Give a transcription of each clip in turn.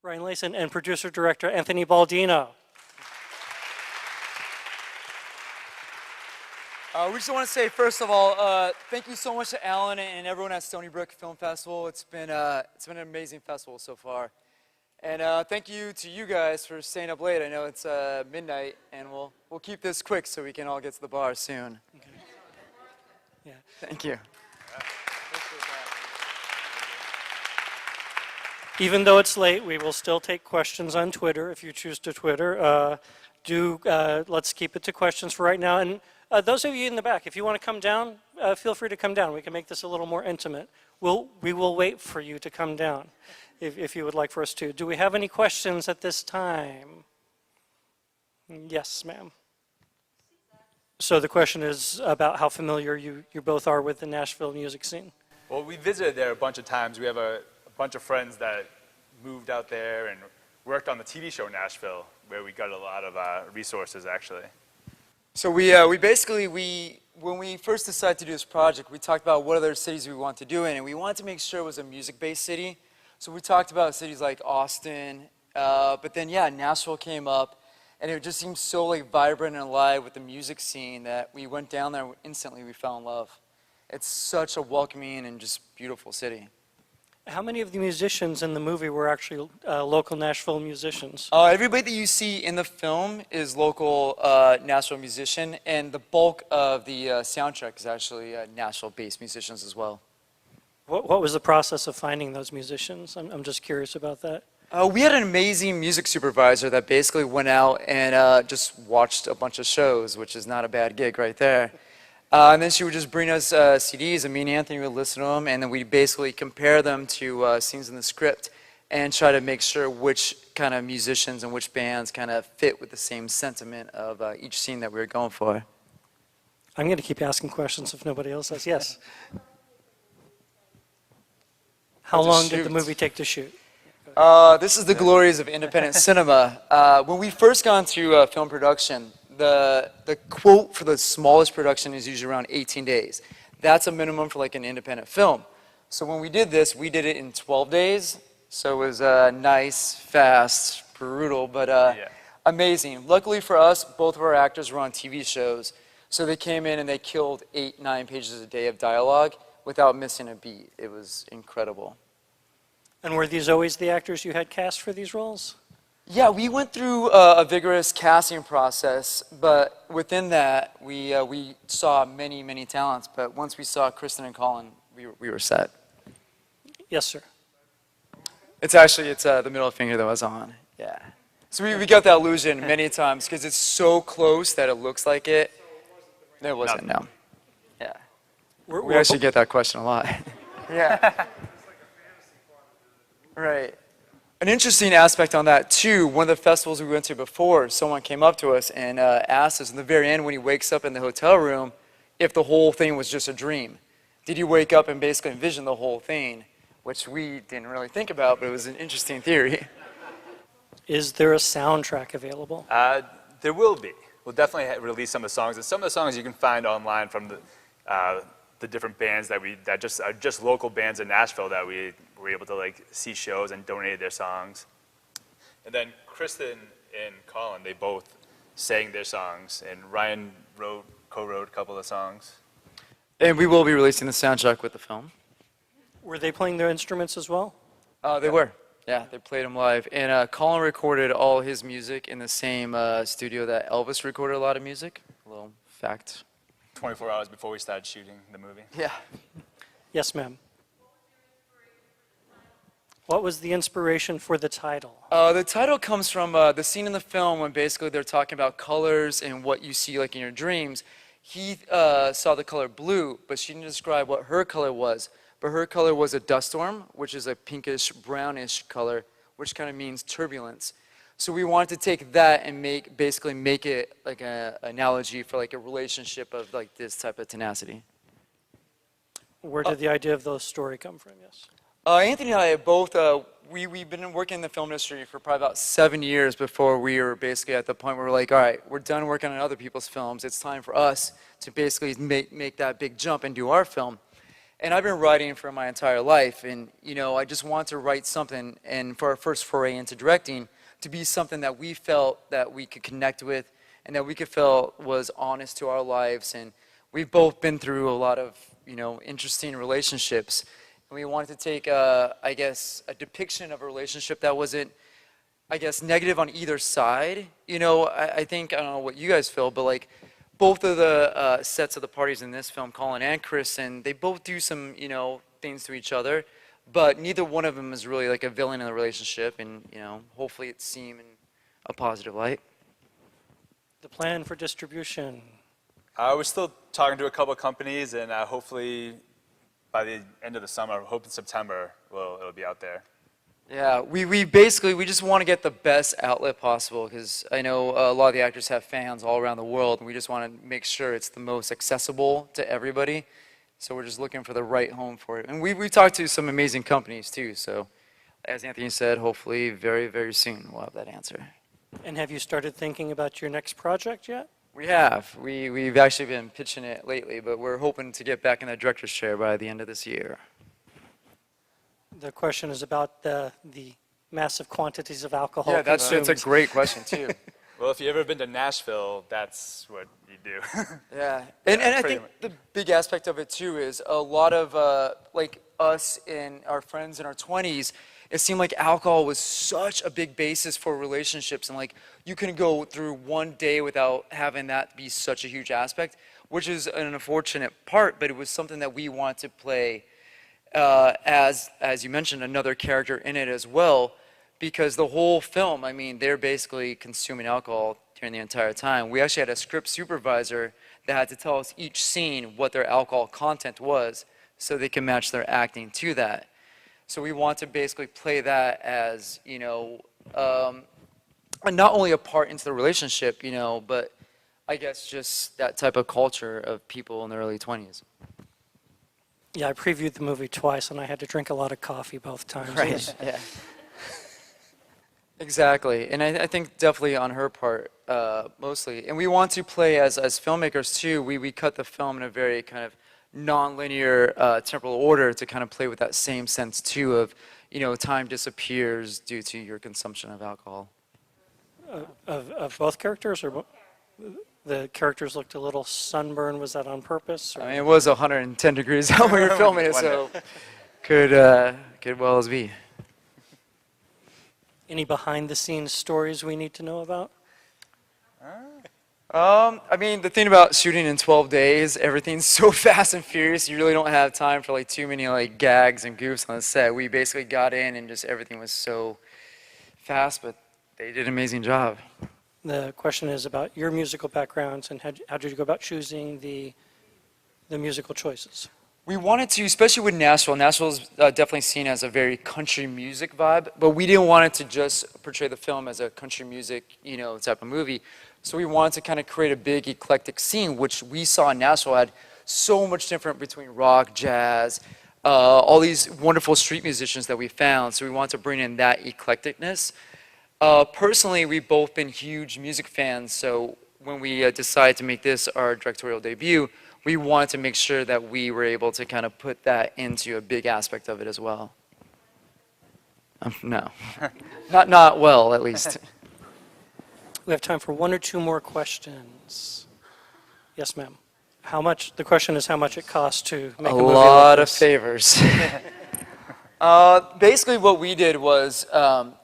Ryan Layson, and producer-director Anthony Baldino. We just want to say, first of all, thank you so much to Alan and everyone at Stony Brook Film Festival. It's been an amazing festival so far. And thank you to you guys for staying up late. I know it's midnight, and we'll keep this quick so we can all get to the bar soon. Okay. Yeah. Thank you. Even though it's late, we will still take questions on Twitter if you choose to Twitter. Let's keep it to questions for right now. And those of you in the back, if you want to come down, feel free to come down. We can make this a little more intimate. We will wait for you to come down if you would like for us to. Do we have any questions at this time? Yes, ma'am. So the question is about how familiar you both are with the Nashville music scene. Well, we visited there a bunch of times. We have a bunch of friends that moved out there and worked on the TV show Nashville, where we got a lot of resources, actually. So when we first decided to do this project, we talked about what other cities we want to do in, and we wanted to make sure it was a music-based city. So we talked about cities like Austin, but then Nashville came up, and it just seemed so vibrant and alive with the music scene that we went down there and instantly we fell in love. It's such a welcoming and just beautiful city. How many of the musicians in the movie were actually local Nashville musicians? Everybody that you see in the film is local Nashville musician, and the bulk of the soundtrack is actually Nashville-based musicians as well. What was the process of finding those musicians? I'm just curious about that. We had an amazing music supervisor that basically went out and just watched a bunch of shows, which is not a bad gig right there. And then she would just bring us CDs, and me and Anthony would listen to them, and then we'd basically compare them to scenes in the script and try to make sure which kind of musicians and which bands kind of fit with the same sentiment of each scene that we were going for. I'm going to keep asking questions if nobody else does. Yes? How long did the movie take to shoot? This is the glories of independent cinema. When we first got into film production, the quote for the smallest production is usually around 18 days. That's a minimum for an independent film. So when we did this, we did it in 12 days. So it was nice, fast, brutal, but amazing. Luckily for us, both of our actors were on TV shows. So they came in and they killed 8-9 pages a day of dialogue without missing a beat. It was incredible. And were these always the actors you had cast for these roles? Yeah, we went through a vigorous casting process, but within that, we saw many, many talents. But once we saw Kristen and Colin, we were set. Yes, sir. It's the middle finger that was on. Yeah. So we got that illusion many times because it's so close that it looks like it. It wasn't, no. Yeah. We actually get that question a lot. Yeah. Right. An interesting aspect on that, too, one of the festivals we went to before, someone came up to us and asked us in the very end when he wakes up in the hotel room if the whole thing was just a dream. Did he wake up and basically envision the whole thing, which we didn't really think about, but it was an interesting theory. Is there a soundtrack available? There will be. We'll definitely release some of the songs, and some of the songs you can find online from the different bands that are just local bands in Nashville that we were able to see shows and donated their songs. And then Kristen and Colin, they both sang their songs, and Ryan co-wrote a couple of songs. And we will be releasing the soundtrack with the film. Were they playing their instruments as well? They were. Yeah, they played them live. And Colin recorded all his music in the same studio that Elvis recorded a lot of music. A little fact. 24 hours before we started shooting the movie. Yeah. Yes, ma'am. What was the inspiration for the title? The title comes from the scene in the film when basically they're talking about colors and what you see in your dreams. He saw the color blue, but she didn't describe what her color was. But her color was a dust storm, which is a pinkish, brownish color, which kind of means turbulence. So we wanted to take that and basically make it like an analogy for a relationship of this type of tenacity. Where did the idea of the story come from? Yes. Anthony and I have both, we've been working in the film industry for probably about 7 years before we were basically at the point where we're like, all right, we're done working on other people's films. It's time for us to basically make that big jump and do our film. And I've been writing for my entire life, and I just want to write something, and for our first foray into directing, to be something that we felt that we could connect with, and that we could feel was honest to our lives. And we've both been through a lot of interesting relationships, and we wanted to take I guess a depiction of a relationship that wasn't, I guess, negative on either side. I think, I don't know what you guys feel, but like both of the sets of the parties in this film, Colin and Kristen, they both do some things to each other, but neither one of them is really like a villain in the relationship, and hopefully it's seen in a positive light. The plan for distribution. We're still talking to a couple of companies, and hopefully by the end of the summer, hope in September, it'll be out there. Yeah, we basically, we just want to get the best outlet possible, because I know a lot of the actors have fans all around the world, and we just want to make sure it's the most accessible to everybody. So we're just looking for the right home for it. And we've talked to some amazing companies too, so as Anthony said, hopefully very, very soon we'll have that answer. And have you started thinking about your next project yet? We have. We've actually been pitching it lately, but we're hoping to get back in the director's chair by the end of this year. The question is about the massive quantities of alcohol Yeah, that's consumed. a great question too. Well, if you've ever been to Nashville, that's what you do. Yeah, and I pretty think the big aspect of it too is a lot of like us and our friends in our 20s, it seemed like alcohol was such a big basis for relationships, and like you couldn't go through one day without having that be such a huge aspect, which is an unfortunate part, but it was something that we wanted to play as you mentioned, another character in it as well, because the whole film, I mean, they're basically consuming alcohol during the entire time. We actually had a script supervisor that had to tell us each scene what their alcohol content was so they can match their acting to that. So we want to basically play that as, not only a part into the relationship, but I guess just that type of culture of people in the early 20s. Yeah, I previewed the movie twice, and I had to drink a lot of coffee both times. It was- Yeah. Exactly, and I think definitely on her part, mostly. And we want to play as filmmakers too. We cut the film in a very kind of non-linear temporal order to kind of play with that same sense too of, time disappears due to your consumption of alcohol. Of both characters, or the characters looked a little sunburned. Was that on purpose? Or? I mean, it was 110 degrees out when we were filming it, so could well as be. Any behind-the-scenes stories we need to know about? I mean, the thing about shooting in 12 days, everything's so fast and furious, you really don't have time for like too many like gags and goofs on the set. We basically got in and just everything was so fast, but they did an amazing job. The question is about your musical backgrounds, and how did you go about choosing the musical choices? We wanted to, especially with Nashville. Nashville's definitely seen as a very country music vibe, but we didn't want it to just portray the film as a country music, type of movie. So we wanted to kind of create a big eclectic scene, which we saw in Nashville had so much different between rock, jazz, all these wonderful street musicians that we found. So we wanted to bring in that eclecticness. Personally, we've both been huge music fans, so when we decided to make this our directorial debut, we wanted to make sure that we were able to kind of put that into a big aspect of it as well. No, not well, at least. We have time for one or two more questions. Yes, ma'am. The question is how much it costs to make a movie like lot of this. favors. Basically what we did was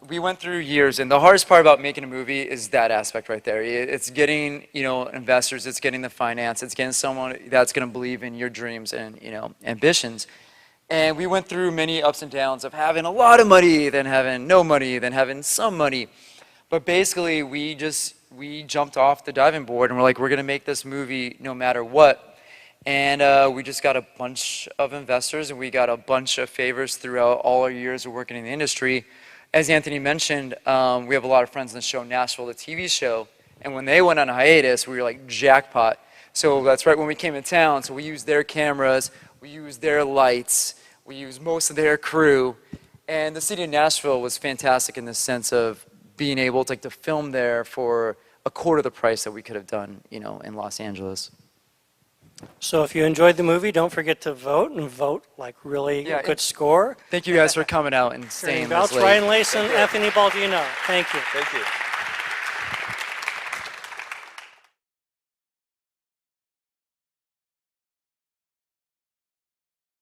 we went through years, and the hardest part about making a movie is that aspect right there. It's getting investors, it's getting the finance, it's getting someone that's going to believe in your dreams and ambitions. And we went through many ups and downs of having a lot of money, then having no money, then having some money. But basically we jumped off the diving board and we're like, we're going to make this movie no matter what. And we just got a bunch of investors, and we got a bunch of favors throughout all our years of working in the industry. As Anthony mentioned, we have a lot of friends in the show Nashville, the TV show, and when they went on hiatus, we were like jackpot. So that's right when we came in town, so we used their cameras, we used their lights, we used most of their crew, and the city of Nashville was fantastic in the sense of being able to film there for a quarter of the price that we could have done, in Los Angeles. So if you enjoyed the movie, don't forget to vote and vote like really Yeah, a good and- score. Thank you guys for coming out and staying this Balch, late. Ryan Layson, Anthony Baldino. Thank you. Thank you.